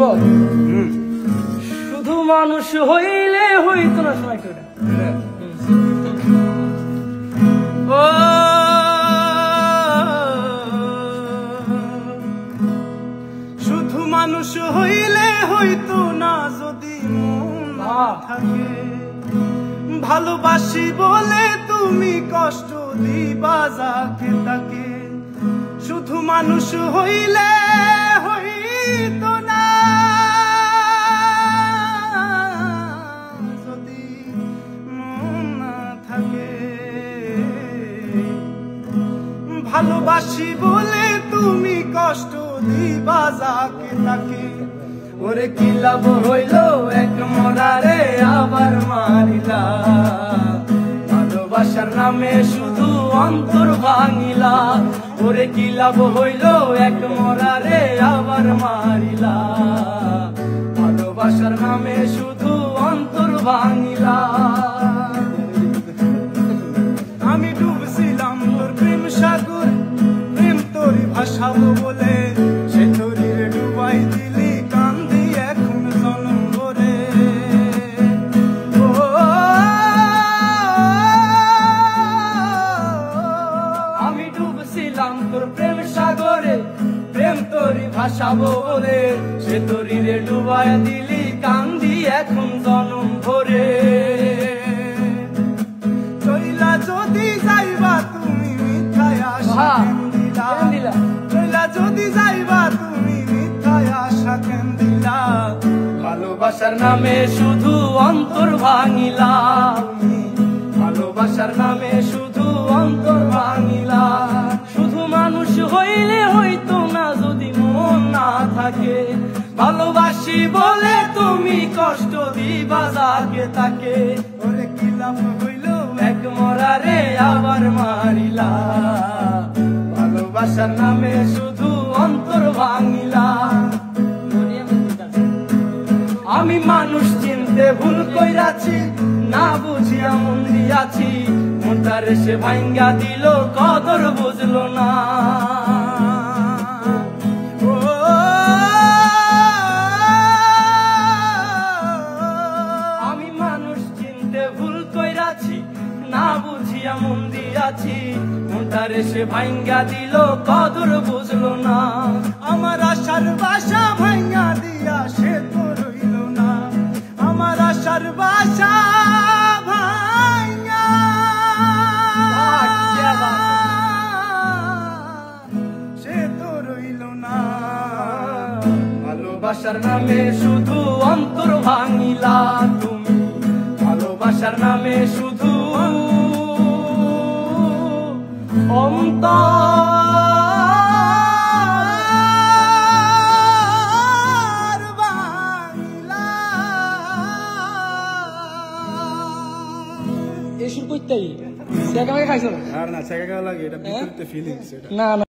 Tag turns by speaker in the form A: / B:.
A: বুঝছ? শুধু মানুষ হইলে হইতো না সময় করে। ও
B: শুধু মানুষ হইলে হইতো না যদি মন না থাকে, ভালোবাসি বলে তুমি কষ্ট দিবা যাকে তাকে। শুধু মানুষ হইলে হইতো না যদি মন না থাকে, ভালোবাসি বলে তুমি কষ্ট দিবা যাকে তাকে।
A: ওরে কি লাভ হইল এক মরারে আবার মারিলা, ভালোবাসার নামে শুধু অন্তর ভাঙিলা। ওরে কি লাভ হইল এক মরারে আবার মারিলা, ভালোবাসার নামে শুধু অন্তর ভাঙিলা।
B: আমি ডুবছিলাম তোর প্রেম সাগর, প্রেম তোরই ভাসাবো বলে, সে তোরির ডুবাই দিলি কান্দি এখন জনম ভরে।
A: আমি ডুবছিলাম তোর প্রেম সাগরে, প্রেম তোরই ভাসাবো বলে, সে তোরিরে ডুবাই দিলি কান্দি এখন জনম ভরে।
B: চইলা যদি যাইবা তুমি মিথ্যায় আশা কেন দিলা, চইলা যদি যাইবা তুমি মিথ্যায় আশা কেন দিলা।
A: ভালোবাসার নামে শুধু অন্তর ভাঙিলা, ভালোবাসার নামে শুধু অন্তর ভাঙিলা। শুধু মানুষ হইলে হইতো না যদি মন না থাকে, ভালোবাসি বলে তুমি কষ্ট দিবা যাকে তাকে।
B: ওরে কি লাভ হইল
A: এক মরারে আবার মারিলা, ভালোবাসার নামে শুধু অন্তর ভাঙিলা। আমি মানুষ চিনতে ভুল কইরাছি, না বুঝিয়া মন দিয়াছি, মনটারে সে ভাঙ্গা দিল কদর বুঝলো না। আমি মানুষ চিনতে ভুল কইরাছি, না বুঝিয়া মন দিয়াছি, মনটারে সে ভাঙ্গা দিল কদর বুঝলো না।
B: আমার আশার বাসা ভাঙা দিয়া সে তো রইল না, আমার আশার বাসা ভাঙা সে তো রইল না।
A: ভালোবাসার নামে শুধু অন্তর ভাঙিলা তুমি, ভালোবাসার নামে শুধু
B: অন্তর ভাঙিলা।
A: এসব করতেই খাইছো
B: আর না ছেঁকা লাগে, এটা বিপরীতে ফিলিংস এটা।
A: না।